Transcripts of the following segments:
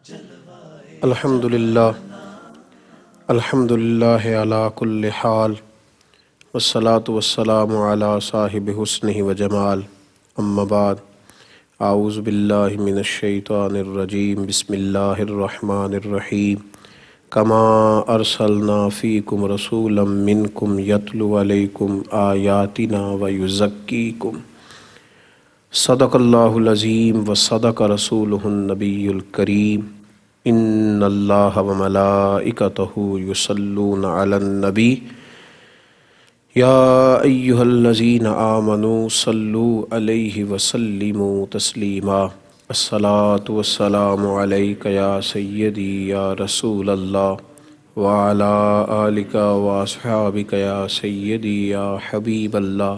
الحمدللہ الحمدللہ علی کل حال والصلاة والسلام علی صاحب حسنہ وجمال اما بعد اعوذ باللہ من الشیطان الرجیم بسم اللہ الرحمن الرحیم کما ارسلنا فیکم رسولا منکم یتلو علیکم آیاتنا ویزکیکم صدق اللہ العظیم وصدق رسولہ النبی الکریم ان اللہ وملائکتہ یصلون علی النبی یا ایہا الذین آمنوا صلوا علیہ وسلموا تسلیما الصلاۃ والسلام علیک یا سیدی یا رسول اللہ وعلی آلک واصحابک یا سیدی یا حبیب اللہ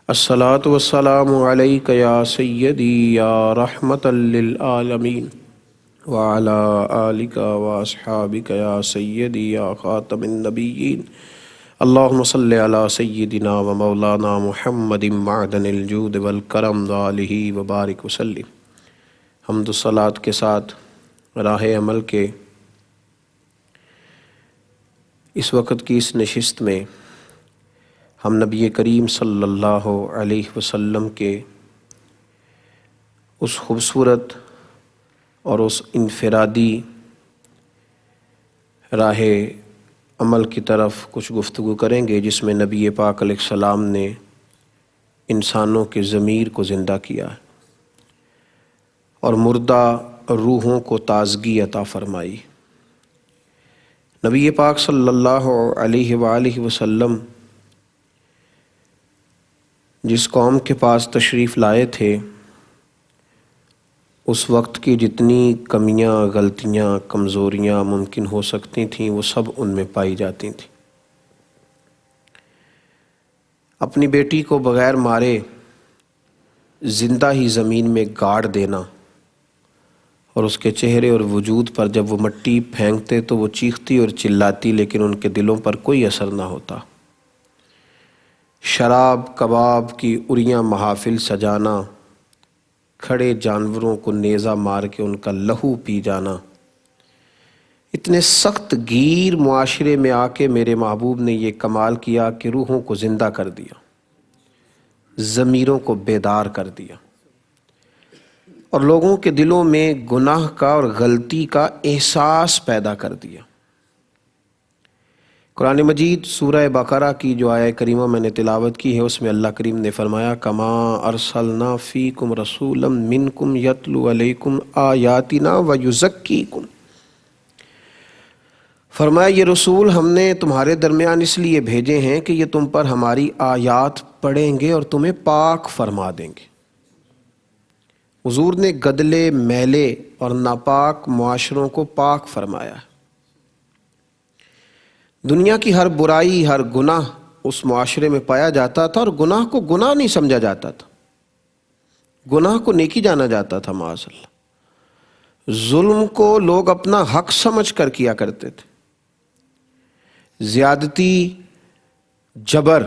الصلاۃ والسلام علیک یا سیدی یا رحمۃ للعالمین وعلی آلک واصحابک یا سیدی یا خاتم النبیین اللہم صلی علی سیدنا و مولانا محمد معدن الجود والکرم وآلہ وبارک وسلم۔ حمد و صلوات کے ساتھ راہ عمل کے اس وقت کی اس نشست میں ہم نبی کریم صلی اللہ علیہ وسلم کے اس خوبصورت اور اس انفرادی راہ عمل کی طرف کچھ گفتگو کریں گے جس میں نبی پاک علیہ السلام نے انسانوں کے ضمیر کو زندہ کیا اور مردہ روحوں کو تازگی عطا فرمائی۔ نبی پاک صلی اللہ علیہ وآلہ وسلم جس قوم کے پاس تشریف لائے تھے اس وقت کی جتنی کمیاں، غلطیاں، کمزوریاں ممکن ہو سکتی تھیں وہ سب ان میں پائی جاتی تھیں۔ اپنی بیٹی کو بغیر مارے زندہ ہی زمین میں گاڑ دینا اور اس کے چہرے اور وجود پر جب وہ مٹی پھینکتے تو وہ چیختی اور چلاتی لیکن ان کے دلوں پر کوئی اثر نہ ہوتا۔ شراب کباب کی اریاں محافل سجانا، کھڑے جانوروں کو نیزہ مار کے ان کا لہو پی جانا، اتنے سخت گیر معاشرے میں آ کے میرے محبوب نے یہ کمال کیا کہ روحوں کو زندہ کر دیا، ضمیروں کو بیدار کر دیا اور لوگوں کے دلوں میں گناہ کا اور غلطی کا احساس پیدا کر دیا۔ قرآن مجید سورہ بقرہ کی جو آیہ کریمہ میں نے تلاوت کی ہے اس میں اللہ کریم نے فرمایا کما ارسلنا فیکم رسولا منکم یتلو علیکم آیاتنا ویزکیکم، فرمایا یہ رسول ہم نے تمہارے درمیان اس لیے بھیجے ہیں کہ یہ تم پر ہماری آیات پڑھیں گے اور تمہیں پاک فرما دیں گے۔ حضور نے گدلے میلے اور ناپاک معاشروں کو پاک فرمایا ہے۔ دنیا کی ہر برائی، ہر گناہ اس معاشرے میں پایا جاتا تھا اور گناہ کو گناہ نہیں سمجھا جاتا تھا، گناہ کو نیکی جانا جاتا تھا۔ معاذ اللہ، ظلم کو لوگ اپنا حق سمجھ کر کیا کرتے تھے، زیادتی، جبر،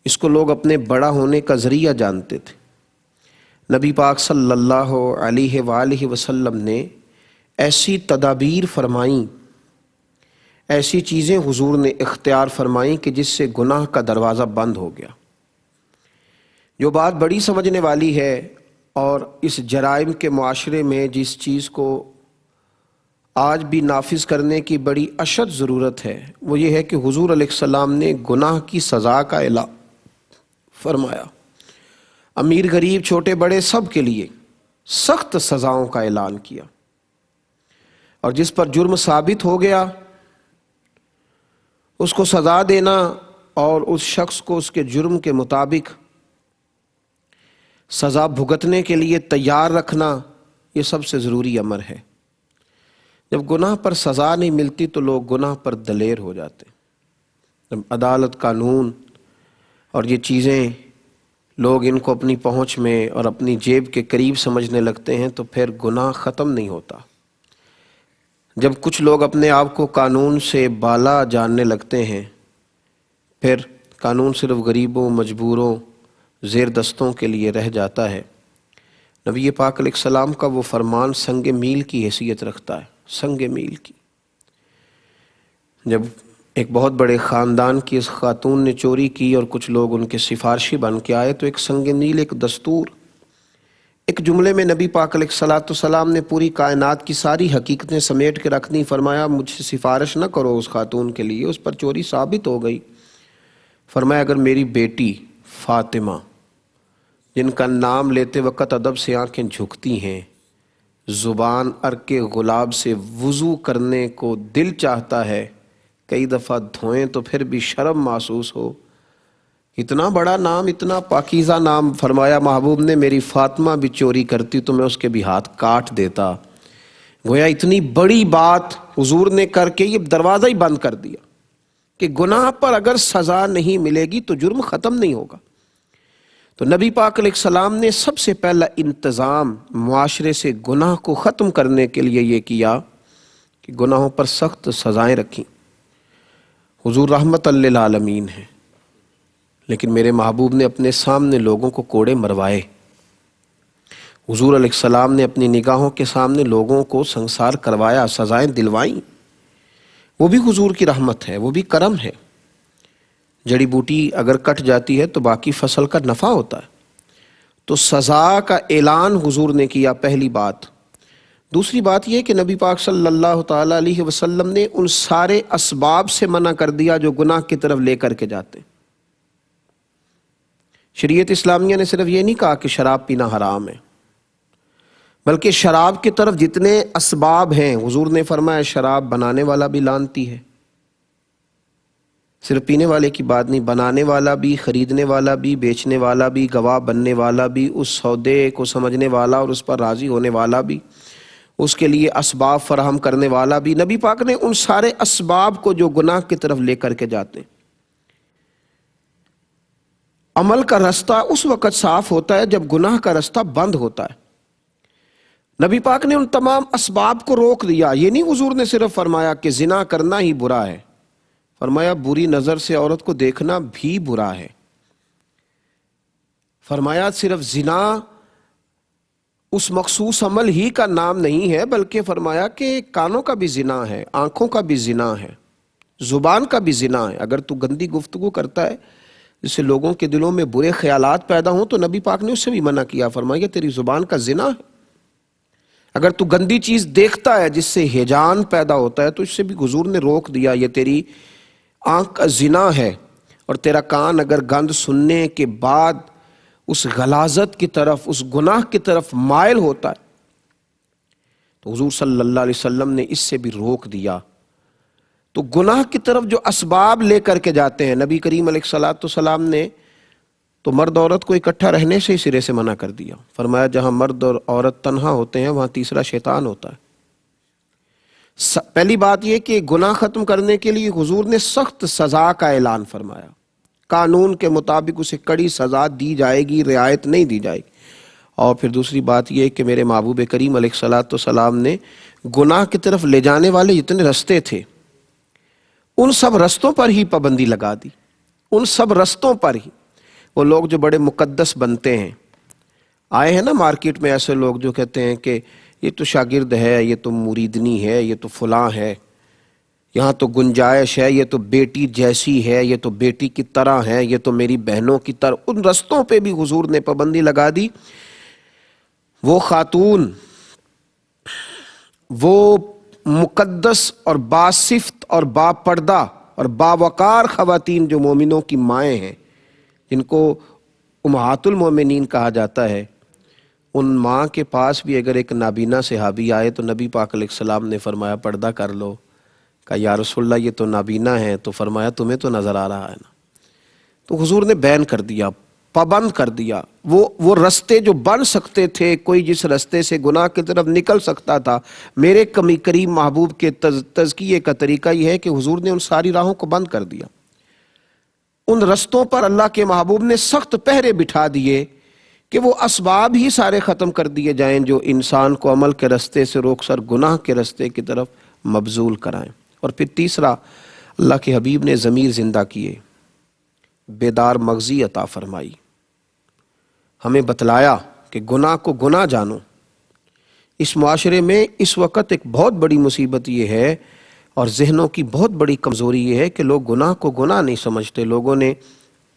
اس کو لوگ اپنے بڑا ہونے کا ذریعہ جانتے تھے۔ نبی پاک صلی اللہ علیہ وآلہ وسلم نے ایسی تدابیر فرمائیں، ایسی چیزیں حضور نے اختیار فرمائیں کہ جس سے گناہ کا دروازہ بند ہو گیا۔ جو بات بڑی سمجھنے والی ہے اور اس جرائم کے معاشرے میں جس چیز کو آج بھی نافذ کرنے کی بڑی اشد ضرورت ہے وہ یہ ہے کہ حضور علیہ السلام نے گناہ کی سزا کا اعلان فرمایا۔ امیر غریب چھوٹے بڑے سب کے لیے سخت سزاؤں کا اعلان کیا، اور جس پر جرم ثابت ہو گیا اس کو سزا دینا اور اس شخص کو اس کے جرم کے مطابق سزا بھگتنے کے لیے تیار رکھنا، یہ سب سے ضروری امر ہے۔ جب گناہ پر سزا نہیں ملتی تو لوگ گناہ پر دلیر ہو جاتے۔ جب عدالت، قانون اور یہ چیزیں لوگ ان کو اپنی پہنچ میں اور اپنی جیب کے قریب سمجھنے لگتے ہیں تو پھر گناہ ختم نہیں ہوتا۔ جب کچھ لوگ اپنے آپ کو قانون سے بالا جاننے لگتے ہیں پھر قانون صرف غریبوں، مجبوروں، زیر دستوں کے لیے رہ جاتا ہے۔ نبی پاک علیہ السلام کا وہ فرمان سنگ میل کی حیثیت رکھتا ہے، سنگ میل کی۔ جب ایک بہت بڑے خاندان کی اس خاتون نے چوری کی اور کچھ لوگ ان کے سفارشی بن کے آئے تو ایک سنگ میل، ایک دستور، ایک جملے میں نبی پاک علیہ السلام نے پوری کائنات کی ساری حقیقتیں سمیٹ کے رکھ دی۔ فرمایا مجھ سے سفارش نہ کرو اس خاتون کے لیے، اس پر چوری ثابت ہو گئی۔ فرمایا اگر میری بیٹی فاطمہ، جن کا نام لیتے وقت ادب سے آنکھیں جھکتی ہیں، زبان عرق گلاب سے وضو کرنے کو دل چاہتا ہے، کئی دفعہ دھوئیں تو پھر بھی شرم محسوس ہو، اتنا بڑا نام، اتنا پاکیزہ نام، فرمایا محبوب نے میری فاطمہ بھی چوری کرتی تو میں اس کے بھی ہاتھ کاٹ دیتا۔ گویا اتنی بڑی بات حضور نے کر کے یہ دروازہ ہی بند کر دیا کہ گناہ پر اگر سزا نہیں ملے گی تو جرم ختم نہیں ہوگا۔ تو نبی پاک علیہ السلام نے سب سے پہلا انتظام معاشرے سے گناہ کو ختم کرنے کے لیے یہ کیا کہ گناہوں پر سخت سزائیں رکھیں۔ حضور رحمت للعالمین ہیں، لیکن میرے محبوب نے اپنے سامنے لوگوں کو کوڑے مروائے۔ حضور علیہ السلام نے اپنی نگاہوں کے سامنے لوگوں کو سنسار کروایا، سزائیں دلوائیں۔ وہ بھی حضور کی رحمت ہے، وہ بھی کرم ہے۔ جڑی بوٹی اگر کٹ جاتی ہے تو باقی فصل کا نفع ہوتا ہے۔ تو سزا کا اعلان حضور نے کیا، پہلی بات۔ دوسری بات یہ کہ نبی پاک صلی اللہ تعالیٰ علیہ وسلم نے ان سارے اسباب سے منع کر دیا جو گناہ کی طرف لے کر کے جاتے ہیں۔ شریعت اسلامیہ نے صرف یہ نہیں کہا کہ شراب پینا حرام ہے، بلکہ شراب کی طرف جتنے اسباب ہیں حضور نے فرمایا شراب بنانے والا بھی لعنتی ہے۔ صرف پینے والے کی بات نہیں، بنانے والا بھی، خریدنے والا بھی، بیچنے والا بھی، گواہ بننے والا بھی، اس سودے کو سمجھنے والا اور اس پر راضی ہونے والا بھی، اس کے لیے اسباب فراہم کرنے والا بھی۔ نبی پاک نے ان سارے اسباب کو جو گناہ کی طرف لے کر کے جاتے ہیں، عمل کا رستہ اس وقت صاف ہوتا ہے جب گناہ کا رستہ بند ہوتا ہے۔ نبی پاک نے ان تمام اسباب کو روک دیا۔ یہ نہیں حضور نے صرف فرمایا کہ زنا کرنا ہی برا ہے، فرمایا بری نظر سے عورت کو دیکھنا بھی برا ہے۔ فرمایا صرف زنا اس مخصوص عمل ہی کا نام نہیں ہے، بلکہ فرمایا کہ کانوں کا بھی زنا ہے، آنکھوں کا بھی زنا ہے، زبان کا بھی زنا ہے۔ اگر تو گندی گفتگو کرتا ہے جس سے لوگوں کے دلوں میں برے خیالات پیدا ہوں تو نبی پاک نے اس سے بھی منع کیا، فرمایا تیری زبان کا زنا ہے۔ اگر تو گندی چیز دیکھتا ہے جس سے ہیجان پیدا ہوتا ہے تو اس سے بھی حضور نے روک دیا، یہ تیری آنکھ کا زنا ہے۔ اور تیرا کان اگر گند سننے کے بعد اس غلاظت کی طرف، اس گناہ کی طرف مائل ہوتا ہے تو حضور صلی اللہ علیہ وسلم نے اس سے بھی روک دیا۔ تو گناہ کی طرف جو اسباب لے کر کے جاتے ہیں، نبی کریم علیہ السلام نے تو مرد عورت کو اکٹھا رہنے سے ہی سرے سے منع کر دیا۔ فرمایا جہاں مرد اور عورت تنہا ہوتے ہیں وہاں تیسرا شیطان ہوتا ہے۔ پہلی بات یہ کہ گناہ ختم کرنے کے لیے حضور نے سخت سزا کا اعلان فرمایا، قانون کے مطابق اسے کڑی سزا دی جائے گی، رعایت نہیں دی جائے گی۔ اور پھر دوسری بات یہ کہ میرے محبوب کریم علیہ السلام نے گناہ کی طرف لے جانے والے جتنے رستے تھے ان سب رستوں پر ہی پابندی لگا دی، ان سب رستوں پر ہی۔ وہ لوگ جو بڑے مقدس بنتے ہیں، آئے ہیں نا مارکیٹ میں ایسے لوگ جو کہتے ہیں کہ یہ تو شاگرد ہے، یہ تو مریدنی ہے، یہ تو فلاں ہے، یہاں تو گنجائش ہے، یہ تو بیٹی جیسی ہے، یہ تو بیٹی کی طرح ہے، یہ تو میری بہنوں کی طرح۔ ان رستوں پہ بھی حضور نے پابندی لگا دی۔ وہ خاتون، وہ مقدس اور باصفت اور باپردہ اور باوقار خواتین جو مومنوں کی مائیں ہیں، جن کو امہات المومنین کہا جاتا ہے، ان ماں کے پاس بھی اگر ایک نابینا صحابی آئے تو نبی پاک علیہ السلام نے فرمایا پردہ کر لو۔ کہا یا رسول اللہ یہ تو نابینا ہے، تو فرمایا تمہیں تو نظر آ رہا ہے نا۔ تو حضور نے بین کر دیا، پابند کر دیا۔ وہ رستے جو بن سکتے تھے، کوئی جس رستے سے گناہ کی طرف نکل سکتا تھا، میرے کریم محبوب کے تزکیے کا طریقہ یہ ہے کہ حضور نے ان ساری راہوں کو بند کر دیا۔ ان رستوں پر اللہ کے محبوب نے سخت پہرے بٹھا دیے کہ وہ اسباب ہی سارے ختم کر دیے جائیں جو انسان کو عمل کے رستے سے روک کر گناہ کے رستے کی طرف مبذول کرائیں۔ اور پھر تیسرا، اللہ کے حبیب نے ضمیر زندہ کیے، بیدار مغزی عطا فرمائی، ہمیں بتلایا کہ گناہ کو گناہ جانو۔ اس معاشرے میں اس وقت ایک بہت بڑی مصیبت یہ ہے اور ذہنوں کی بہت بڑی کمزوری یہ ہے کہ لوگ گناہ کو گناہ نہیں سمجھتے۔ لوگوں نے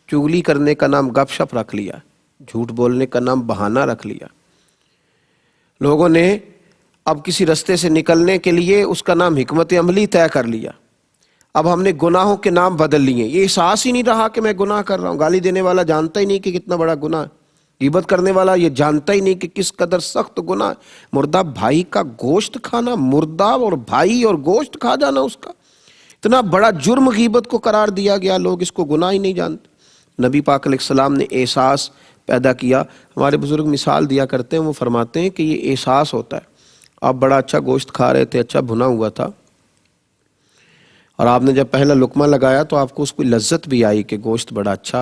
چغلی کرنے کا نام گپ شپ رکھ لیا، جھوٹ بولنے کا نام بہانہ رکھ لیا۔ لوگوں نے اب کسی رستے سے نکلنے کے لیے اس کا نام حکمت عملی طے کر لیا۔ اب ہم نے گناہوں کے نام بدل لیے، یہ احساس ہی نہیں رہا کہ میں گناہ کر رہا ہوں۔ گالی دینے والا جانتا ہی نہیں کہ کتنا بڑا گناہ ہے، غیبت کرنے والا یہ جانتا ہی نہیں کہ کس قدر سخت گناہ ہے۔ مردہ بھائی کا گوشت کھانا، مردہ اور بھائی اور گوشت کھا جانا، اس کا اتنا بڑا جرم غیبت کو قرار دیا گیا، لوگ اس کو گناہ ہی نہیں جانتے۔ نبی پاک علیہ السلام نے احساس پیدا کیا۔ ہمارے بزرگ مثال دیا کرتے ہیں، وہ فرماتے ہیں کہ یہ احساس ہوتا ہے، آپ بڑا اچھا گوشت کھا رہے تھے، اچھا بھنا ہوا تھا، اور آپ نے جب پہلا لقمہ لگایا تو آپ کو اس کو لذت بھی آئی کہ گوشت بڑا اچھا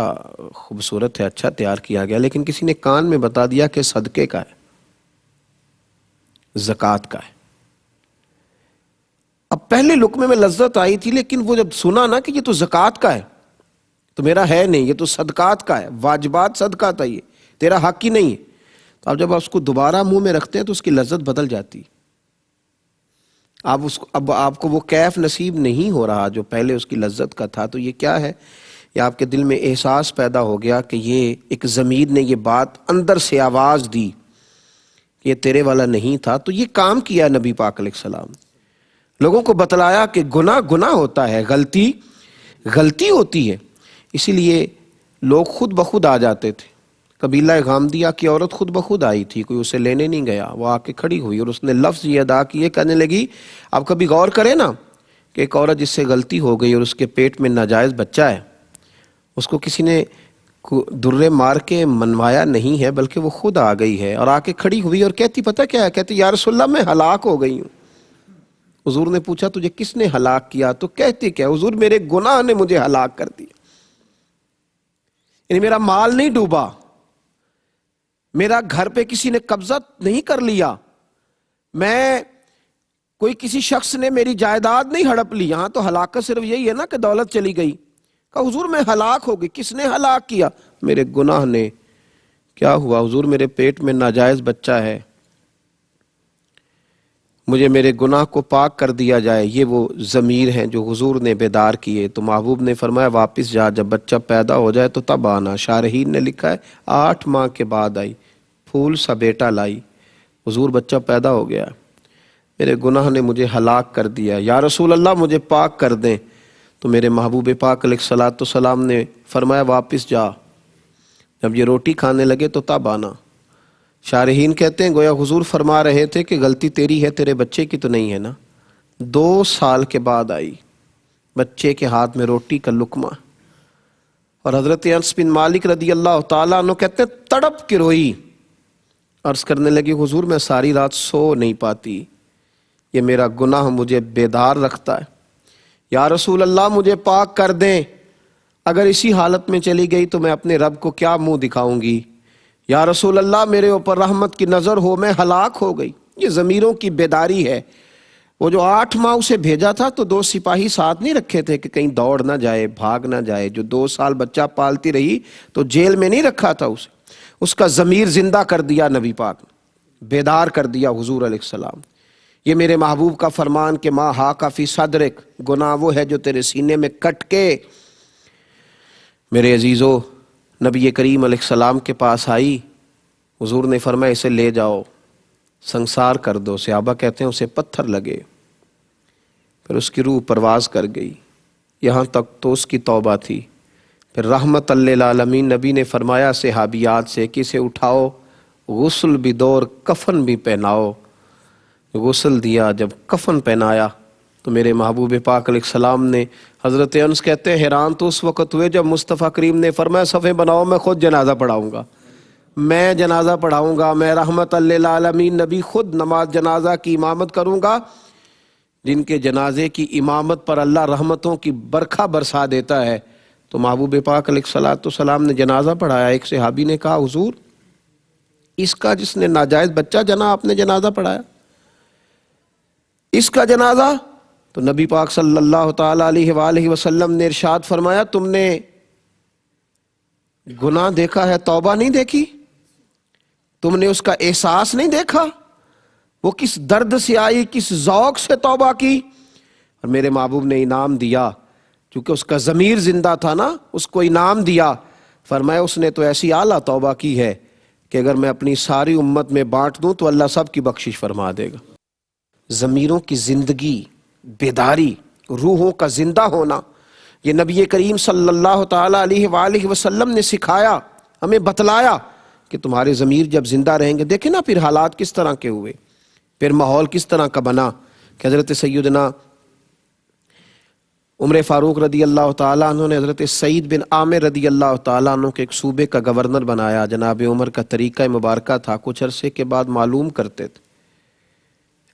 خوبصورت ہے، اچھا تیار کیا گیا، لیکن کسی نے کان میں بتا دیا کہ صدقے کا ہے، زکوٰۃ کا ہے۔ اب پہلے لقمے میں لذت آئی تھی، لیکن وہ جب سنا نا کہ یہ تو زکوٰۃ کا ہے تو میرا ہے نہیں، یہ تو صدقات کا ہے، واجبات صدقہ تھا، یہ تیرا حق ہی نہیں ہے، تو اب جب آپ اس کو دوبارہ منہ میں رکھتے ہیں تو اس کی لذت بدل جاتی ہے۔ اب آپ کو وہ کیف نصیب نہیں ہو رہا جو پہلے اس کی لذت کا تھا۔ تو یہ کیا ہے؟ یہ آپ کے دل میں احساس پیدا ہو گیا کہ یہ ایک ضمیر نے یہ بات اندر سے آواز دی کہ یہ تیرے والا نہیں تھا۔ تو یہ کام کیا نبی پاک علیہ السلام، لوگوں کو بتلایا کہ گناہ گناہ ہوتا ہے، غلطی غلطی ہوتی ہے۔ اسی لیے لوگ خود بخود آ جاتے تھے۔ قبیلہ غامدیہ کی عورت خود بخود آئی تھی، کوئی اسے لینے نہیں گیا، وہ آ کے کھڑی ہوئی اور اس نے لفظ یہ ادا کیے، کہنے لگی آپ کبھی غور کریں نا کہ ایک عورت جس سے غلطی ہو گئی اور اس کے پیٹ میں ناجائز بچہ ہے، اس کو کسی نے درے مار کے منوایا نہیں ہے، بلکہ وہ خود آ گئی ہے اور آ کے کھڑی ہوئی اور کہتی پتہ کیا ہے؟ کہتی یا رسول اللہ میں ہلاک ہو گئی ہوں۔ حضور نے پوچھا تجھے کس نے ہلاک کیا؟ تو کہتی کیا؟ حضور میرے گناہ نے مجھے ہلاک کر دیا، یعنی میرا مال نہیں ڈوبا، میرا گھر پہ کسی نے قبضہ نہیں کر لیا، میں کوئی کسی شخص نے میری جائیداد نہیں ہڑپ لی۔ یہاں تو ہلاکت صرف یہی ہے نا کہ دولت چلی گئی۔ کہا حضور میں ہلاک ہو گئی، کس نے ہلاک کیا؟ میرے گناہ نے۔ کیا ہوا؟ حضور میرے پیٹ میں ناجائز بچہ ہے، مجھے میرے گناہ کو پاک کر دیا جائے۔ یہ وہ ضمیر ہیں جو حضور نے بیدار کیے۔ تو محبوب نے فرمایا واپس جا، جب بچہ پیدا ہو جائے تو تب آنا۔ شارحین نے لکھا ہے 8 ماہ کے بعد آئی، پھول سا بیٹا لائی۔ حضور بچہ پیدا ہو گیا، میرے گناہ نے مجھے ہلاک کر دیا، یا رسول اللہ مجھے پاک کر دیں۔ تو میرے محبوب پاک علیہ السلام نے فرمایا واپس جا، جب یہ روٹی کھانے لگے تو تب آنا۔ شارحین کہتے ہیں گویا حضور فرما رہے تھے کہ غلطی تیری ہے، تیرے بچے کی تو نہیں ہے نا۔ 2 سال کے بعد آئی، بچے کے ہاتھ میں روٹی کا لقمہ، اور حضرت انس بن مالک رضی اللہ تعالیٰ عنہ کہتے ہیں تڑپ کے روئی، عرض کرنے لگی حضور میں ساری رات سو نہیں پاتی، یہ میرا گناہ مجھے بیدار رکھتا ہے، یا رسول اللہ مجھے پاک کر دیں، اگر اسی حالت میں چلی گئی تو میں اپنے رب کو کیا منہ دکھاؤں گی، یا رسول اللہ میرے اوپر رحمت کی نظر ہو، میں ہلاک ہو گئی۔ یہ ضمیروں کی بیداری ہے۔ وہ جو 8 ماہ اسے بھیجا تھا تو 2 سپاہی ساتھ نہیں رکھے تھے کہ کہیں دوڑ نہ جائے، بھاگ نہ جائے۔ جو 2 سال بچہ پالتی رہی تو جیل میں نہیں رکھا تھا اسے، اس کا ضمیر زندہ کر دیا نبی پاک نے، بیدار کر دیا حضور علیہ السلام۔ یہ میرے محبوب کا فرمان کہ ما ہاک فی صدرک، گناہ وہ ہے جو تیرے سینے میں کٹ کے۔ میرے عزیزو، نبی کریم علیہ السلام کے پاس آئی، حضور نے فرمایا اسے لے جاؤ، سنسار کر دو۔ صحابہ کہتے ہیں اسے پتھر لگے، پھر اس کی روح پرواز کر گئی، یہاں تک تو اس کی توبہ تھی۔ پھر رحمت للعالمین نبی نے فرمایا صحابیات سے کہ اسے اٹھاؤ، غسل بھی دو اور کفن بھی پہناؤ۔ غسل دیا، جب کفن پہنایا تو میرے محبوب پاک علیہ السلام نے، حضرت انس کہتے ہیں حیران تو اس وقت ہوئے جب مصطفیٰ کریم نے فرمایا صفیں بناؤ، میں خود جنازہ پڑھاؤں گا، میں جنازہ پڑھاؤں گا، میں رحمت للعالمین نبی خود نماز جنازہ کی امامت کروں گا۔ جن کے جنازے کی امامت پر اللہ رحمتوں کی برکھا برسا دیتا ہے، تو محبوب پاک علیہ السلام نے جنازہ پڑھایا۔ ایک صحابی نے کہا حضور اس کا جس نے ناجائز بچہ جنا آپ نے جنازہ پڑھایا، اس کا جنازہ؟ تو نبی پاک صلی اللہ تعالی علیہ وآلہ وسلم نے ارشاد فرمایا تم نے گناہ دیکھا ہے، توبہ نہیں دیکھی؟ تم نے اس کا احساس نہیں دیکھا؟ وہ کس درد سے آئی، کس ذوق سے توبہ کی، اور میرے محبوب نے انعام دیا، کیونکہ اس کا ضمیر زندہ تھا نا، اس کو انعام دیا۔ فرمایا اس نے تو ایسی اعلیٰ توبہ کی ہے کہ اگر میں اپنی ساری امت میں بانٹ دوں تو اللہ سب کی بخشش فرما دے گا۔ ضمیروں کی زندگی، بیداری، روحوں کا زندہ ہونا، یہ نبی کریم صلی اللہ تعالیٰ علیہ وآلہ وسلم نے سکھایا، ہمیں بتلایا کہ تمہارے ضمیر جب زندہ رہیں گے۔ دیکھیں نا پھر حالات کس طرح کے ہوئے، پھر ماحول کس طرح کا بنا کہ حضرت سیدنا عمر فاروق رضی اللہ تعالیٰ عنہ نے حضرت سعید بن عامر رضی اللہ تعالیٰ عنہ کے ایک صوبے کا گورنر بنایا۔ جناب عمر کا طریقہ مبارکہ تھا، کچھ عرصے کے بعد معلوم کرتے تھے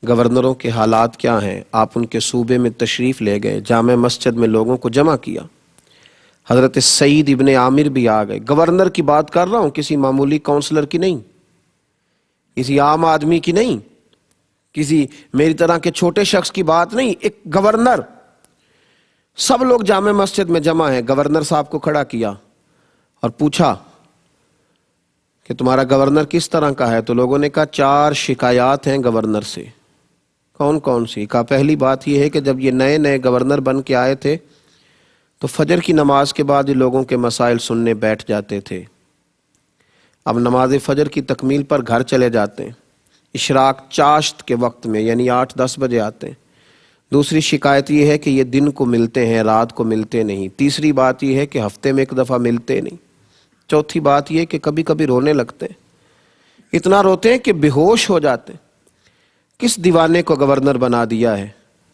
گورنروں کے حالات کیا ہیں۔ آپ ان کے صوبے میں تشریف لے گئے، جامع مسجد میں لوگوں کو جمع کیا، حضرت سعید ابن عامر بھی آ گئے۔ گورنر کی بات کر رہا ہوں، کسی معمولی کونسلر کی نہیں، کسی عام آدمی کی نہیں، کسی میری طرح کے چھوٹے شخص کی بات نہیں، ایک گورنر۔ سب لوگ جامع مسجد میں جمع ہیں۔ گورنر صاحب کو کھڑا کیا اور پوچھا کہ تمہارا گورنر کس طرح کا ہے؟ تو لوگوں نے کہا 4 شکایات ہیں گورنر سے۔ کون کون سی؟ کہا پہلی بات یہ ہے کہ جب یہ نئے نئے گورنر بن کے آئے تھے تو فجر کی نماز کے بعد یہ لوگوں کے مسائل سننے بیٹھ جاتے تھے، اب نماز فجر کی تکمیل پر گھر چلے جاتے ہیں، اشراق چاشت کے وقت میں یعنی 8-10 بجے آتے ہیں۔ دوسری شکایت یہ ہے کہ یہ دن کو ملتے ہیں، رات کو ملتے نہیں۔ تیسری بات یہ ہے کہ ہفتے میں 1 دفعہ ملتے نہیں۔ چوتھی بات یہ کہ کبھی کبھی رونے لگتے ہیں، اتنا روتے ہیں کہ بے ہوش ہو جاتے ہیں۔ کس دیوانے کو گورنر بنا دیا ہے؟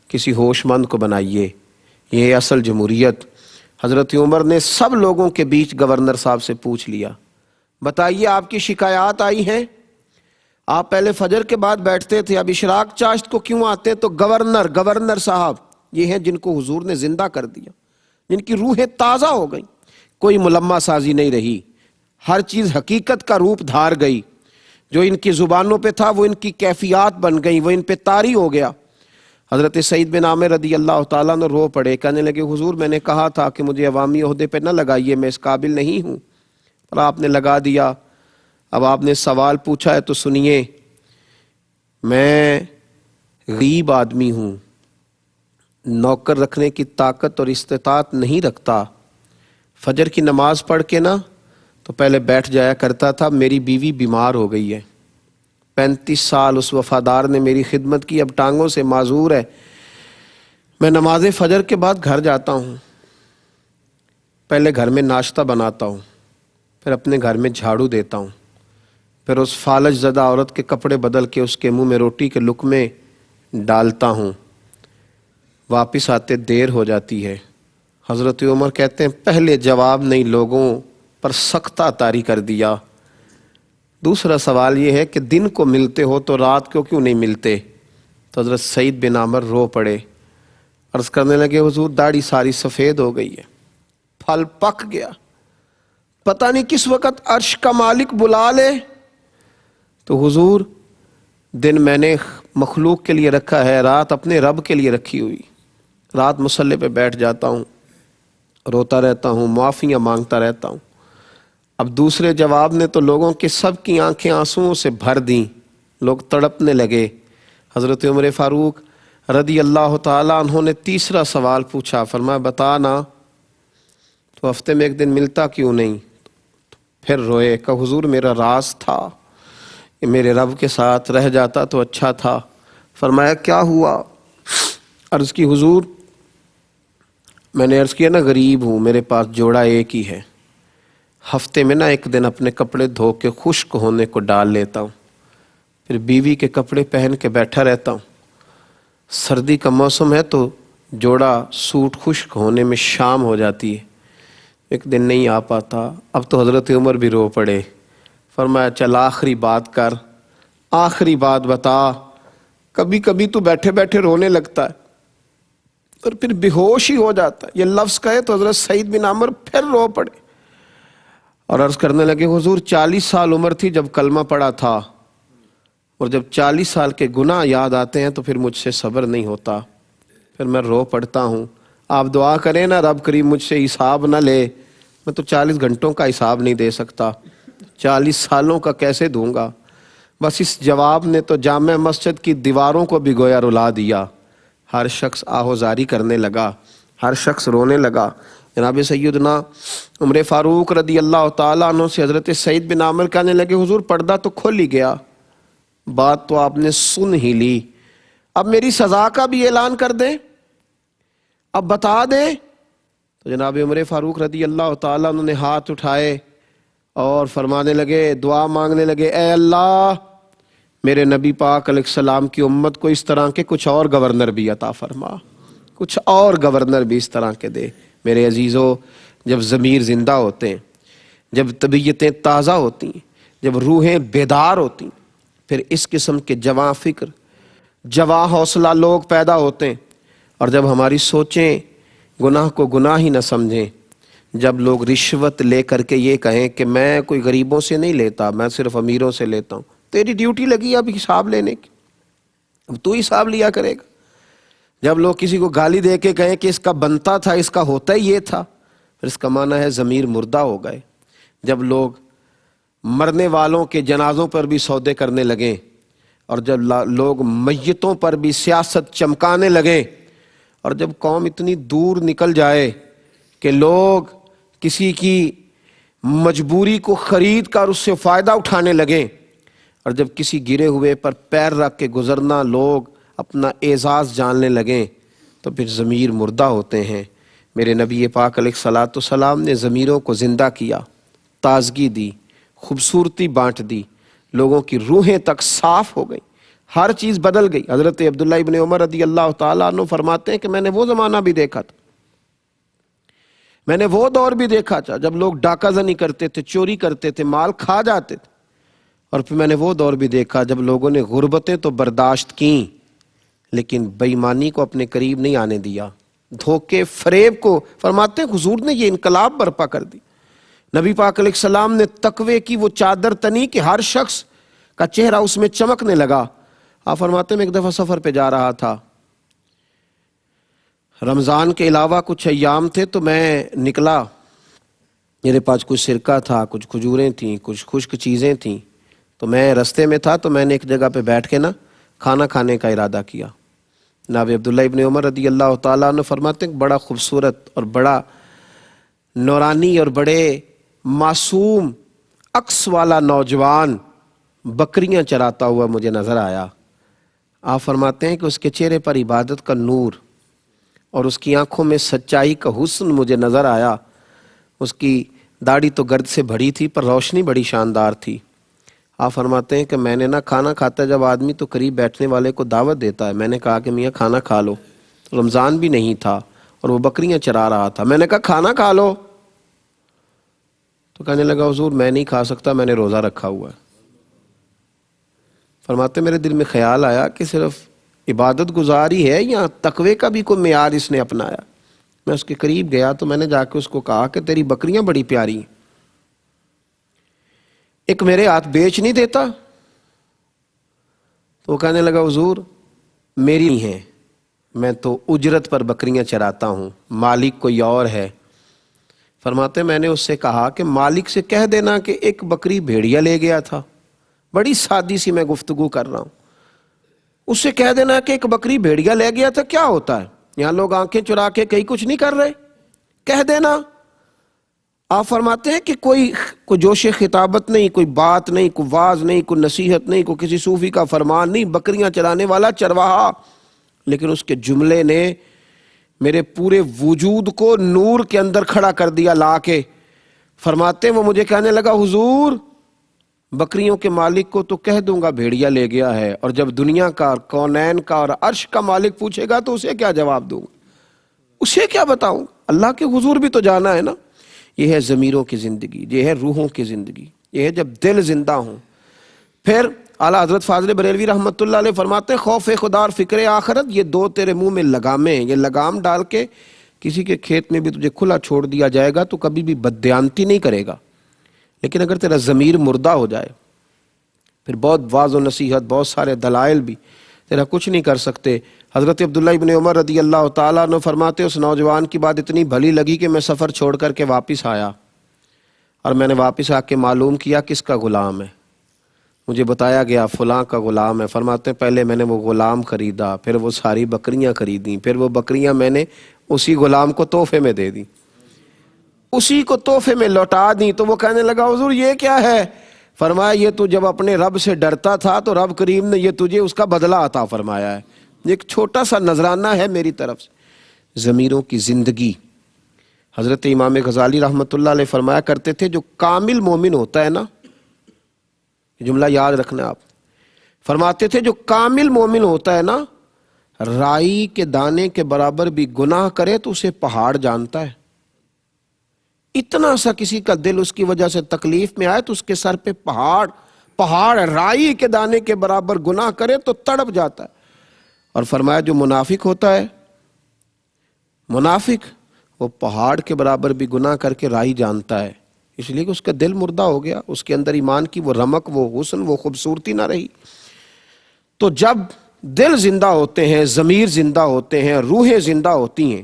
کسی ہوش مند کو بنائیے، یہ اصل جمہوریت۔ حضرت عمر نے سب لوگوں کے بیچ گورنر صاحب سے پوچھ لیا، بتائیے آپ کی شکایات آئی ہیں؟ آپ پہلے فجر کے بعد بیٹھتے تھے، اب اشراق چاشت کو کیوں آتے؟ تو گورنر صاحب یہ ہیں جن کو حضور نے زندہ کر دیا، جن کی روحیں تازہ ہو گئیں، کوئی ملمہ سازی نہیں رہی، ہر چیز حقیقت کا روپ دھار گئی، جو ان کی زبانوں پہ تھا وہ ان کی کیفیات بن گئی، وہ ان پہ طاری ہو گیا۔ حضرت سعید بن عامر رضی اللہ تعالیٰ نے رو پڑے، کہنے لگے حضور میں نے کہا تھا کہ مجھے عوامی عہدے پہ نہ لگائیے، میں اس قابل نہیں ہوں، اور آپ نے لگا دیا۔ اب آپ نے سوال پوچھا ہے تو سنیے، میں غریب آدمی ہوں، نوکر رکھنے کی طاقت اور استطاعت نہیں رکھتا، فجر کی نماز پڑھ کے نا تو پہلے بیٹھ جایا کرتا تھا، میری بیوی بیمار ہو گئی ہے، 35 سال اس وفادار نے میری خدمت کی، اب ٹانگوں سے معذور ہے، میں نماز فجر کے بعد گھر جاتا ہوں، پہلے گھر میں ناشتہ بناتا ہوں، پھر اپنے گھر میں جھاڑو دیتا ہوں، پھر اس فالج زدہ عورت کے کپڑے بدل کے اس کے منہ میں روٹی کے لقمے ڈالتا ہوں، واپس آتے دیر ہو جاتی ہے۔ حضرت عمر کہتے ہیں پہلے جواب نہیں، لوگوں پر سختہ طاری کر دیا۔ دوسرا سوال یہ ہے کہ دن کو ملتے ہو تو رات کو کیوں نہیں ملتے؟ تو حضرت سعید بن عامر رو پڑے، عرض کرنے لگے حضور داڑھی ساری سفید ہو گئی ہے، پھل پک گیا، پتہ نہیں کس وقت عرش کا مالک بلا لے۔ تو حضور دن میں نے مخلوق کے لیے رکھا ہے، رات اپنے رب کے لیے رکھی ہوئی، رات مصلی پہ بیٹھ جاتا ہوں، روتا رہتا ہوں، معافیاں مانگتا رہتا ہوں۔ اب دوسرے جواب نے تو لوگوں کے سب کی آنکھیں آنسوؤں سے بھر دیں، لوگ تڑپنے لگے۔ حضرت عمر فاروق رضی اللہ تعالیٰ عنہ نے تیسرا سوال پوچھا، فرمایا بتا نا تو ہفتے میں 1 دن ملتا کیوں نہیں؟ پھر روئے، کہ حضور میرا راز تھا، میرے رب کے ساتھ رہ جاتا تو اچھا تھا۔ فرمایا کیا ہوا؟ عرض کی حضور میں نے عرض کیا نا غریب ہوں، میرے پاس جوڑا ایک ہی ہے، ہفتے میں نا 1 دن اپنے کپڑے دھو کے خشک ہونے کو ڈال لیتا ہوں، پھر بیوی کے کپڑے پہن کے بیٹھا رہتا ہوں، سردی کا موسم ہے تو جوڑا سوٹ خشک ہونے میں شام ہو جاتی ہے، 1 دن نہیں آ پاتا۔ اب تو حضرت عمر بھی رو پڑے، فرمایا چل آخری بات کر، آخری بات بتا، کبھی کبھی تو بیٹھے بیٹھے رونے لگتا ہے اور پھر بے ہوش ہی ہو جاتا ہے۔ یہ لفظ کہے تو حضرت سعید بن عامر پھر رو پڑے اور عرض کرنے لگے حضور 40 سال عمر تھی جب کلمہ پڑا تھا، اور جب 40 سال کے گناہ یاد آتے ہیں تو پھر مجھ سے صبر نہیں ہوتا، پھر میں رو پڑتا ہوں۔ آپ دعا کریں نا رب کریم مجھ سے حساب نہ لے، میں تو 40 گھنٹوں کا حساب نہیں دے سکتا، 40 سالوں کا کیسے دوں گا؟ بس اس جواب نے تو جامع مسجد کی دیواروں کو بھی گویا رلا دیا۔ ہر شخص آہوزاری کرنے لگا، ہر شخص رونے لگا۔ جناب سیدنا عمر فاروق رضی اللہ تعالیٰ عنہ سے حضرت سعید بن عامر کہنے لگے حضور پردہ تو کھل ہی گیا، بات تو آپ نے سن ہی لی، اب میری سزا کا بھی اعلان کر دیں، اب بتا دیں۔ تو جناب عمر فاروق رضی اللہ تعالیٰ عنہ نے ہاتھ اٹھائے اور فرمانے لگے، دعا مانگنے لگے، اے اللہ میرے نبی پاک علیہ السلام کی امت کو اس طرح کے کچھ اور گورنر بھی عطا فرما، کچھ اور گورنر بھی اس طرح کے دے۔ میرے عزیزو، جب ضمیر زندہ ہوتے ہیں، جب طبیعتیں تازہ ہوتی ہیں، جب روحیں بیدار ہوتی ہیں، پھر اس قسم کے جواں فکر، جواں حوصلہ لوگ پیدا ہوتے ہیں۔ اور جب ہماری سوچیں گناہ کو گناہ ہی نہ سمجھیں، جب لوگ رشوت لے کر کے یہ کہیں کہ میں کوئی غریبوں سے نہیں لیتا، میں صرف امیروں سے لیتا ہوں، تیری ڈیوٹی لگی اب حساب لینے کی، اب تو حساب لیا کرے گا۔ جب لوگ کسی کو گالی دے کے کہیں کہ اس کا بنتا تھا، اس کا ہوتا ہی یہ تھا، پھر اس کا معنی ہے ضمیر مردہ ہو گئے۔ جب لوگ مرنے والوں کے جنازوں پر بھی سودے کرنے لگیں، اور جب لوگ میتوں پر بھی سیاست چمکانے لگیں، اور جب قوم اتنی دور نکل جائے کہ لوگ کسی کی مجبوری کو خرید کر اس سے فائدہ اٹھانے لگیں، اور جب کسی گرے ہوئے پر پیر رکھ کے گزرنا لوگ اپنا اعزاز جاننے لگیں، تو پھر ضمیر مردہ ہوتے ہیں۔ میرے نبی پاک علیہ الصلاۃ والسلام نے ضمیروں کو زندہ کیا، تازگی دی، خوبصورتی بانٹ دی، لوگوں کی روحیں تک صاف ہو گئی، ہر چیز بدل گئی۔ حضرت عبداللہ ابن عمر رضی اللہ تعالیٰ عنہ فرماتے ہیں کہ میں نے وہ زمانہ بھی دیکھا تھا، میں نے وہ دور بھی دیکھا تھا جب لوگ ڈاکہ زنی کرتے تھے، چوری کرتے تھے، مال کھا جاتے تھے، اور پھر میں نے وہ دور بھی دیکھا جب لوگوں نے غربتیں تو برداشت کیں لیکن بے ایمانی کو اپنے قریب نہیں آنے دیا، دھوکے فریب کو۔ فرماتے ہیں حضور نے یہ انقلاب برپا کر دی۔ نبی پاک علیہ السلام نے تقوی کی وہ چادر تنی کہ ہر شخص کا چہرہ اس میں چمکنے لگا۔ آپ فرماتے ہیں میں ایک دفعہ سفر پہ جا رہا تھا، رمضان کے علاوہ کچھ ایام تھے، تو میں نکلا، میرے پاس کچھ سرکہ تھا، کچھ کھجوریں تھیں، کچھ خشک چیزیں تھیں، تو میں رستے میں تھا، تو میں نے ایک جگہ پہ بیٹھ کے کھانا کھانے کا ارادہ کیا۔ جناب عبداللہ ابن عمر رضی اللہ تعالیٰ عنہ فرماتے ہیں بڑا خوبصورت اور بڑا نورانی اور بڑے معصوم عکس والا نوجوان بکریاں چراتا ہوا مجھے نظر آیا۔ آپ فرماتے ہیں کہ اس کے چہرے پر عبادت کا نور اور اس کی آنکھوں میں سچائی کا حسن مجھے نظر آیا۔ اس کی داڑھی تو گرد سے بھری تھی پر روشنی بڑی شاندار تھی۔ آپ فرماتے ہیں کہ میں نے کھانا کھاتا ہے جب آدمی تو قریب بیٹھنے والے کو دعوت دیتا ہے، میں نے کہا کہ میاں کھانا کھا لو، رمضان بھی نہیں تھا اور وہ بکریاں چرا رہا تھا، میں نے کہا کھانا کھا لو، تو کہنے لگا حضور میں نہیں کھا سکتا، میں نے روزہ رکھا ہوا ہے۔ فرماتے میرے دل میں خیال آیا کہ صرف عبادت گزاری ہے یا تقوی کا بھی کوئی معیار اس نے اپنایا۔ میں اس کے قریب گیا تو میں نے جا کے اس کو کہا کہ تیری بکریاں بڑی پیاری ہیں، ایک میرے ہاتھ بیچ نہیں دیتا؟ تو وہ کہنے لگا حضور میری نہیں ہے، میں تو اجرت پر بکریاں چراتا ہوں، مالک کوئی اور ہے۔ فرماتے میں نے اس سے کہا کہ مالک سے کہہ دینا کہ ایک بکری بھیڑیا لے گیا تھا، بڑی سادی سی میں گفتگو کر رہا ہوں، اس سے کہہ دینا کہ ایک بکری بھیڑیا لے گیا تھا، کیا ہوتا ہے؟ یہاں لوگ آنکھیں چرا کے کہیں کچھ نہیں کر رہے، کہہ دینا۔ آپ فرماتے ہیں کہ کوئی جوش خطابت نہیں، کوئی بات نہیں، کوئی واعظ نہیں، کوئی نصیحت نہیں، کوئی کسی صوفی کا فرمان نہیں، بکریاں چرانے والا چرواہا، لیکن اس کے جملے نے میرے پورے وجود کو نور کے اندر کھڑا کر دیا لا کے۔ فرماتے ہیں وہ مجھے کہنے لگا حضور بکریوں کے مالک کو تو کہہ دوں گا بھیڑیا لے گیا ہے، اور جب دنیا کا اور کونین کا اور عرش کا مالک پوچھے گا تو اسے کیا جواب دوں گا، اسے کیا بتاؤں؟ اللہ کے حضور بھی تو جانا ہے نا۔ یہ ہے ضمیروں کی زندگی، یہ ہے روحوں کی زندگی، یہ ہے جب دل زندہ ہوں۔ پھر اعلیٰ حضرت فاضل بریلوی رحمۃ اللہ علیہ فرماتے ہیں خوف خدا اور فکر آخرت یہ دو تیرے منہ میں لگامیں ہیں، یہ لگام ڈال کے کسی کے کھیت میں بھی تجھے کھلا چھوڑ دیا جائے گا تو کبھی بھی بددیانتی نہیں کرے گا، لیکن اگر تیرا ضمیر مردہ ہو جائے پھر بہت واعظ و نصیحت، بہت سارے دلائل بھی تیرا کچھ نہیں کر سکتے۔ حضرت عبداللہ ابن عمر رضی اللہ تعالیٰ عنہ فرماتے اس نوجوان کی بات اتنی بھلی لگی کہ میں سفر چھوڑ کر کے واپس آیا، اور میں نے واپس آ کے معلوم کیا کس کا غلام ہے۔ مجھے بتایا گیا فلاں کا غلام ہے. فرماتے ہیں پہلے میں نے وہ غلام خریدا، پھر وہ ساری بکریاں خریدیں، پھر وہ بکریاں میں نے اسی غلام کو تحفے میں دے دیں، اسی کو تحفے میں لوٹا دیں. تو وہ کہنے لگا حضور یہ کیا ہے؟ فرمایا یہ تو جب اپنے رب سے ڈرتا تھا تو رب کریم نے یہ تجھے اس کا بدلہ عطا فرمایا ہے. ایک چھوٹا سا نذرانہ ہے میری طرف سے. ضمیروں کی زندگی. حضرت امام غزالی رحمۃ اللہ علیہ فرمایا کرتے تھے جو کامل مومن ہوتا ہے نا، جملہ یاد رکھنا آپ، فرماتے تھے جو کامل مومن ہوتا ہے نا، رائی کے دانے کے برابر بھی گناہ کرے تو اسے پہاڑ جانتا ہے. اتنا سا کسی کا دل اس کی وجہ سے تکلیف میں آئے تو اس کے سر پہ پہاڑ رائی کے دانے کے برابر گناہ کرے تو تڑپ جاتا ہے. اور فرمایا جو منافق ہوتا ہے، منافق وہ پہاڑ کے برابر بھی گناہ کر کے رائی جانتا ہے، اس لیے کہ اس کا دل مردہ ہو گیا، اس کے اندر ایمان کی وہ رمق، وہ حسن، وہ خوبصورتی نہ رہی. تو جب دل زندہ ہوتے ہیں، ضمیر زندہ ہوتے ہیں، روحیں زندہ ہوتی ہیں،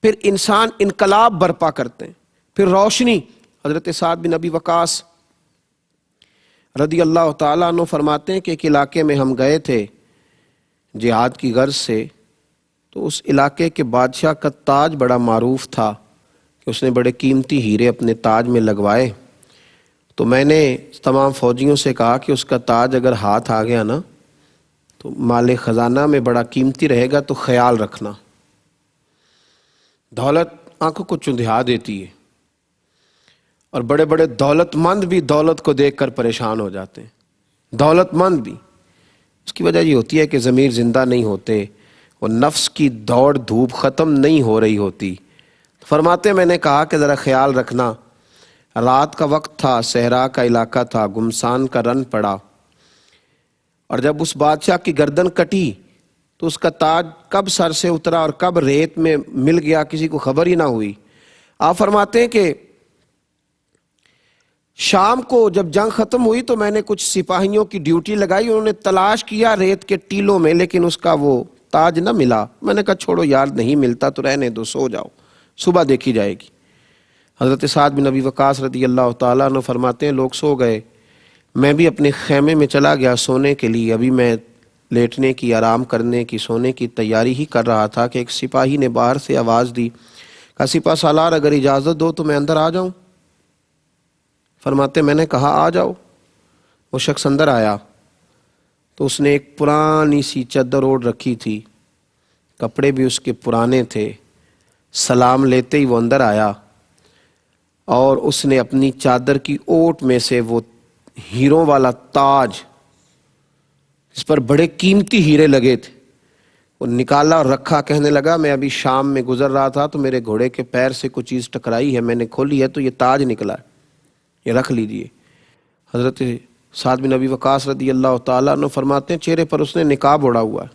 پھر انسان انقلاب برپا کرتے ہیں، پھر روشنی. حضرت سعد بن ابی وقاص رضی اللہ تعالیٰ عنہ فرماتے ہیں کہ ایک علاقے میں ہم گئے تھے جہاد کی غرض سے، تو اس علاقے کے بادشاہ کا تاج بڑا معروف تھا کہ اس نے بڑے قیمتی ہیرے اپنے تاج میں لگوائے. تو میں نے تمام فوجیوں سے کہا کہ اس کا تاج اگر ہاتھ آ گیا نا تو مال خزانہ میں بڑا قیمتی رہے گا، تو خیال رکھنا. دولت آنکھوں کو چندھا دیتی ہے، اور بڑے بڑے دولت مند بھی دولت کو دیکھ کر پریشان ہو جاتے ہیں. دولت مند بھی، اس کی وجہ یہ ہوتی ہے کہ ضمیر زندہ نہیں ہوتے، وہ نفس کی دوڑ دھوپ ختم نہیں ہو رہی ہوتی. فرماتے میں نے کہا کہ ذرا خیال رکھنا. رات کا وقت تھا، صحرا کا علاقہ تھا، گمسان کا رن پڑا، اور جب اس بادشاہ کی گردن کٹی تو اس کا تاج کب سر سے اترا اور کب ریت میں مل گیا کسی کو خبر ہی نہ ہوئی. آپ فرماتے ہیں کہ شام کو جب جنگ ختم ہوئی تو میں نے کچھ سپاہیوں کی ڈیوٹی لگائی، انہوں نے تلاش کیا ریت کے ٹیلوں میں، لیکن اس کا وہ تاج نہ ملا. میں نے کہا چھوڑو یار، نہیں ملتا تو رہنے دو، سو جاؤ، صبح دیکھی جائے گی. حضرت سعد بن ابی وقاص رضی اللہ تعالیٰ عنہ فرماتے ہیں لوگ سو گئے، میں بھی اپنے خیمے میں چلا گیا سونے کے لیے. ابھی میں لیٹنے کی، آرام کرنے کی، سونے کی تیاری ہی کر رہا تھا کہ ایک سپاہی نے باہر سے آواز دی، کہا سپہ سالار اگر اجازت دو تو میں اندر آ جاؤں. فرماتے میں نے کہا آ جاؤ. وہ شخص اندر آیا تو اس نے ایک پرانی سی چادر اوڑھ رکھی تھی، کپڑے بھی اس کے پرانے تھے. سلام لیتے ہی وہ اندر آیا اور اس نے اپنی چادر کی اوٹ میں سے وہ ہیروں والا تاج، اس پر بڑے قیمتی ہیرے لگے تھے، وہ نکالا اور رکھا. کہنے لگا میں ابھی شام میں گزر رہا تھا تو میرے گھوڑے کے پیر سے کوئی چیز ٹکرائی ہے، میں نے کھولی ہے تو یہ تاج نکلا ہے، یہ رکھ لیجئے. حضرت سعد بن ابی وقاص رضی اللہ تعالیٰ عنہ فرماتے ہیں چہرے پر اس نے نقاب اوڑھا ہوا ہے.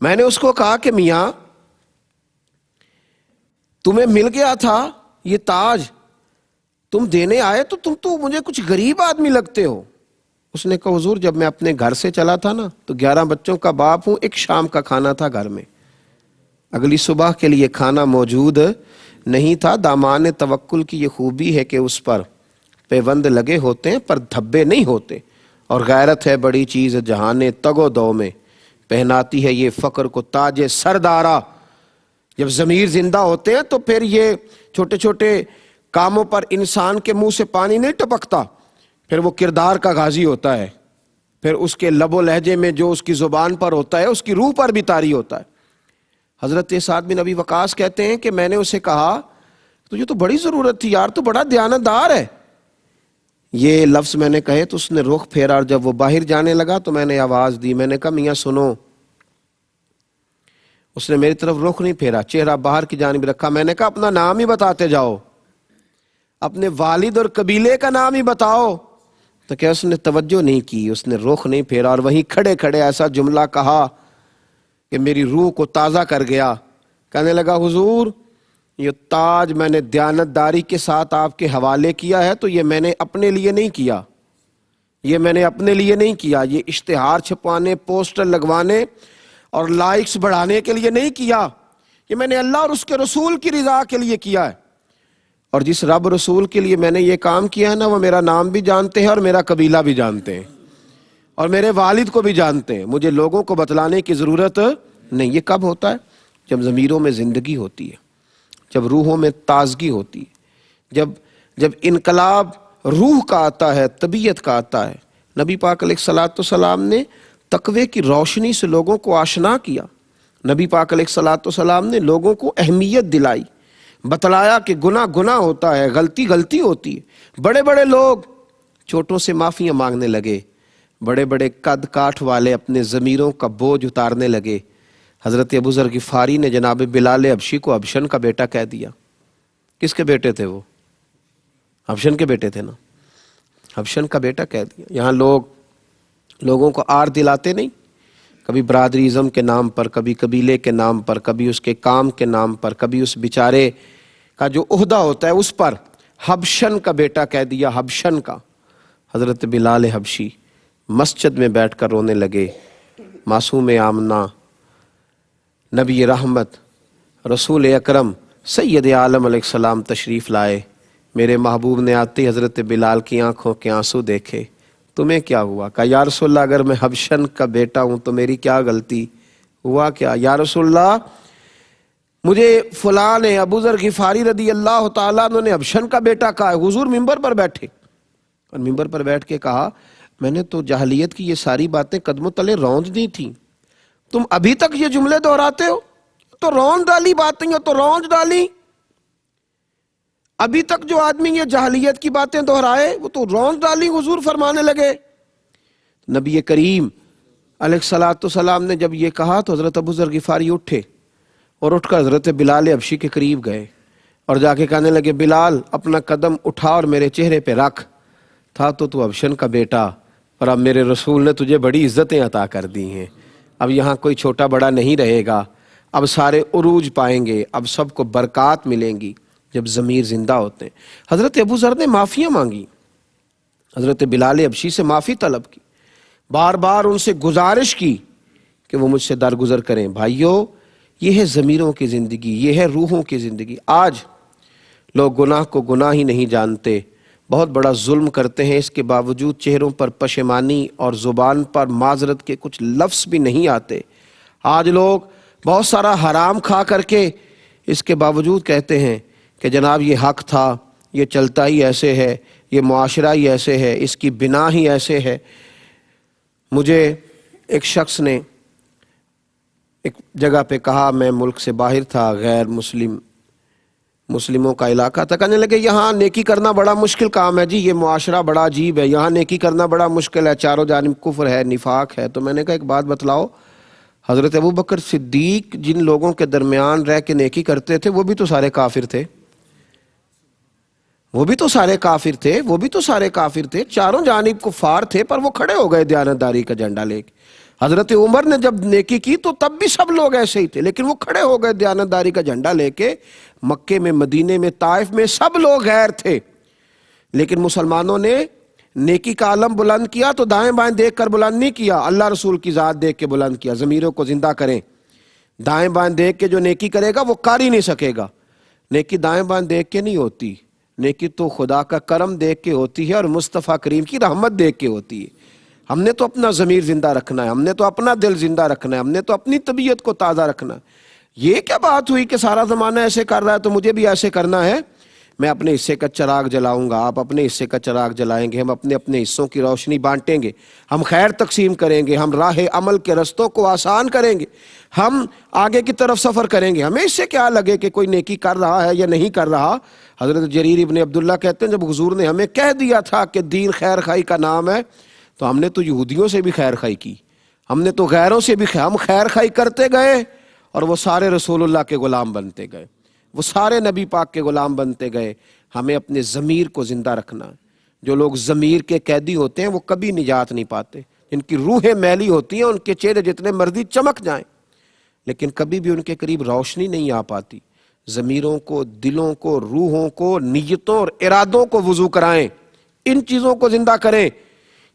میں نے اس کو کہا کہ میاں تمہیں مل گیا تھا یہ تاج، تم دینے آئے تو تم تو مجھے کچھ غریب آدمی لگتے ہو. اس نے کہا حضور جب میں اپنے گھر سے چلا تھا نا تو 11 بچوں کا باپ ہوں، ایک شام کا کھانا تھا گھر میں، اگلی صبح کے لیے کھانا موجود نہیں تھا. دامان توکل کی یہ خوبی ہے کہ اس پر پیوند لگے ہوتے ہیں پر دھبے نہیں ہوتے. اور غیرت ہے بڑی چیز جہانے تگ و دو میں، پہناتی ہے یہ فقر کو تاج سردارا. جب ضمیر زندہ ہوتے ہیں تو پھر یہ چھوٹے چھوٹے کاموں پر انسان کے منہ سے پانی نہیں ٹپکتا، پھر وہ کردار کا غازی ہوتا ہے، پھر اس کے لب و لہجے میں جو اس کی زبان پر ہوتا ہے اس کی روح پر بھی طاری ہوتا ہے. حضرت سعد بن ابی وقاص کہتے ہیں کہ میں نے اسے کہا تجھے تو بڑی ضرورت تھی یار، تو بڑا دیانتدار ہے. یہ لفظ میں نے کہے تو اس نے رخ پھیرا، اور جب وہ باہر جانے لگا تو میں نے آواز دی. میں نے کہا میاں سنو. اس نے میری طرف رخ نہیں پھیرا، چہرہ باہر کی جانب رکھا. میں نے کہا اپنا نام ہی بتاتے جاؤ، اپنے والد اور قبیلے کا نام ہی بتاؤ. تو کیا اس نے توجہ نہیں کی، اس نے رخ نہیں پھیرا، اور وہیں کھڑے کھڑے ایسا جملہ کہا کہ میری روح کو تازہ کر گیا. کہنے لگا حضور یہ تاج میں نے دیانتداری کے ساتھ آپ کے حوالے کیا ہے، تو یہ میں نے اپنے لیے نہیں کیا، یہ میں نے اپنے لیے نہیں کیا، یہ اشتہار چھپوانے، پوسٹر لگوانے اور لائکس بڑھانے کے لیے نہیں کیا، یہ میں نے اللہ اور اس کے رسول کی رضا کے لیے کیا ہے. اور جس رب رسول کے لیے میں نے یہ کام کیا ہے نا وہ میرا نام بھی جانتے ہیں اور میرا قبیلہ بھی جانتے ہیں. اور میرے والد کو بھی جانتے ہیں، مجھے لوگوں کو بتلانے کی ضرورت نہیں۔ یہ کب ہوتا ہے؟ جب ضمیروں میں زندگی ہوتی ہے، جب روحوں میں تازگی ہوتی ہے، جب انقلاب روح کا آتا ہے، طبیعت کا آتا ہے۔ نبی پاک علیہ الصلوۃ والسلام نے تقوی کی روشنی سے لوگوں کو آشنا کیا۔ نبی پاک علیہ الصلوۃ والسلام نے لوگوں کو اہمیت دلائی، بتلایا کہ گناہ گناہ ہوتا ہے، غلطی غلطی ہوتی ہے۔ بڑے بڑے لوگ چھوٹوں سے معافیاں مانگنے لگے، بڑے بڑے قد کاٹھ والے اپنے ضمیروں کا بوجھ اتارنے لگے۔ حضرت ابو ذر غفاری نے جناب بلال حبشی کو حبشن کا بیٹا کہہ دیا۔ کس کے بیٹے تھے وہ؟ حبشن کے بیٹے تھے نا، حبشن کا بیٹا کہہ دیا۔ یہاں لوگوں کو آر دلاتے نہیں، کبھی برادریزم کے نام پر، کبھی قبیلے کے نام پر، کبھی اس کے کام کے نام پر، کبھی اس بیچارے کا جو عہدہ ہوتا ہے اس پر۔ حبشن کا بیٹا کہہ دیا، حبشن کا۔ حضرت بلال حبشی مسجد میں بیٹھ کر رونے لگے۔ معصوم آمنہ، نبی رحمت، رسول اکرم سید عالم علیہ السلام تشریف لائے۔ میرے محبوب نے آتے حضرت بلال کی آنکھوں کے آنسو دیکھے۔ تمہیں کیا ہوا؟ کہا یا رسول اللہ اگر میں حبشن کا بیٹا ہوں تو میری کیا غلطی؟ ہوا کیا؟ یا رسول اللہ مجھے فلاں نے ابو ذر غفاری رضی اللہ تعالیٰ عنہ نے حبشن کا بیٹا کہا ہے۔ حضور ممبر پر بیٹھے اور ممبر پر بیٹھ کے کہا میں نے تو جاہلیت کی یہ ساری باتیں قدموں تلے روند دی تھیں، تم ابھی تک یہ جملے دہراتے ہو؟ تو روند ڈالی باتیں، تو روند ڈالی۔ ابھی تک جو آدمی یہ جاہلیت کی باتیں دہرائے وہ تو روند ڈالی۔ حضور فرمانے لگے۔ نبی کریم علیہ الصلوۃ والسلام نے جب یہ کہا تو حضرت ابو ذر غفاری اٹھے اور اٹھ کر حضرت بلال حبشی کے قریب گئے اور جا کے کہنے لگے بلال اپنا قدم اٹھا اور میرے چہرے پہ رکھ۔ تھا تو حبشن کا بیٹا، اور اب میرے رسول نے تجھے بڑی عزتیں عطا کر دی ہیں۔ اب یہاں کوئی چھوٹا بڑا نہیں رہے گا، اب سارے عروج پائیں گے، اب سب کو برکات ملیں گی جب ضمیر زندہ ہوتے ہیں۔ حضرت ابو ذر نے معافیاں مانگی، حضرت بلال حبشی سے معافی طلب کی، بار بار ان سے گزارش کی کہ وہ مجھ سے درگزر کریں۔ بھائیو، یہ ہے ضمیروں کی زندگی، یہ ہے روحوں کی زندگی۔ آج لوگ گناہ کو گناہ ہی نہیں جانتے، بہت بڑا ظلم کرتے ہیں، اس کے باوجود چہروں پر پشیمانی اور زبان پر معذرت کے کچھ لفظ بھی نہیں آتے۔ آج لوگ بہت سارا حرام کھا کر کے اس کے باوجود کہتے ہیں کہ جناب یہ حق تھا، یہ چلتا ہی ایسے ہے، یہ معاشرہ ہی ایسے ہے، اس کی بنا ہی ایسے ہے۔ مجھے ایک شخص نے ایک جگہ پہ کہا، میں ملک سے باہر تھا، غیر مسلموں کا علاقہ تھا، کہنے لگے یہاں نیکی کرنا بڑا مشکل کام ہے جی، یہ معاشرہ بڑا عجیب ہے، یہاں نیکی کرنا بڑا مشکل ہے، چاروں جانب کفر ہے، نفاق ہے۔ تو میں نے کہا ایک بات بتلاؤ، حضرت ابو بکر صدیق جن لوگوں کے درمیان رہ کے نیکی کرتے تھے وہ بھی تو سارے کافر تھے، وہ بھی تو سارے کافر تھے، وہ بھی تو سارے کافر تھے، چاروں جانب کفار تھے، پر وہ کھڑے ہو گئے دیانتداری کا جھنڈا لے کے۔ حضرت عمر نے جب نیکی کی تو تب بھی سب لوگ ایسے ہی تھے، لیکن وہ کھڑے ہو گئے دیانتداری کا جھنڈا لے کے۔ مکے میں، مدینے میں، طائف میں سب لوگ غیر تھے، لیکن مسلمانوں نے نیکی کا علم بلند کیا تو دائیں بائیں دیکھ کر بلند نہیں کیا، اللہ رسول کی ذات دیکھ کے بلند کیا۔ ضمیروں کو زندہ کریں، دائیں بائیں دیکھ کے جو نیکی کرے گا وہ کر ہی نہیں سکے گا۔ نیکی دائیں بائیں دیکھ کے نہیں ہوتی، نیکی تو خدا کا کرم دیکھ کے ہوتی ہے اور مصطفیٰ کریم کی رحمت دیکھ کے ہوتی ہے۔ ہم نے تو اپنا ضمیر زندہ رکھنا ہے، ہم نے تو اپنا دل زندہ رکھنا ہے، ہم نے تو اپنی طبیعت کو تازہ رکھنا ہے۔ یہ کیا بات ہوئی کہ سارا زمانہ ایسے کر رہا ہے تو مجھے بھی ایسے کرنا ہے؟ میں اپنے حصے کا چراغ جلاؤں گا، آپ اپنے حصے کا چراغ جلائیں گے، ہم اپنے اپنے حصوں کی روشنی بانٹیں گے، ہم خیر تقسیم کریں گے، ہم راہ عمل کے رستوں کو آسان کریں گے، ہم آگے کی طرف سفر کریں گے۔ ہمیں اس سے کیا لگے کہ کوئی نیکی کر رہا ہے یا نہیں کر رہا۔ حضرت جریر ابن عبداللہ کہتے ہیں جب حضور نے ہمیں کہہ دیا تھا کہ دین خیر خائی کا نام ہے تو ہم نے تو یہودیوں سے بھی خیر خائی کی، ہم نے تو غیروں سے بھی ہم خیر خائی کرتے گئے، اور وہ سارے رسول اللہ کے غلام بنتے گئے، وہ سارے نبی پاک کے غلام بنتے گئے۔ ہمیں اپنے ضمیر کو زندہ رکھنا ہے۔ جو لوگ ضمیر کے قیدی ہوتے ہیں وہ کبھی نجات نہیں پاتے، جن کی روحیں میلی ہوتی ہیں ان کے چہرے جتنے مرضی چمک جائیں لیکن کبھی بھی ان کے قریب روشنی نہیں آ پاتی۔ ضمیروں کو، دلوں کو، روحوں کو، نیتوں اور ارادوں کو وضو کرائیں، ان چیزوں کو زندہ کریں۔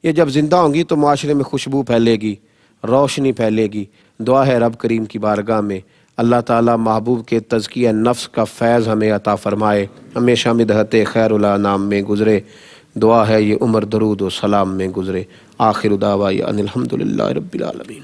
یہ جب زندہ ہوں گی تو معاشرے میں خوشبو پھیلے گی، روشنی پھیلے گی۔ دعا ہے رب کریم کی بارگاہ میں اللہ تعالیٰ محبوب کے تزکیہ نفس کا فیض ہمیں عطا فرمائے، ہمیشہ مدحت خیر الانام میں گزرے۔ دعا ہے یہ عمر درود و سلام میں گزرے۔ آخر دعوانا ان الحمدللہ رب العالمین۔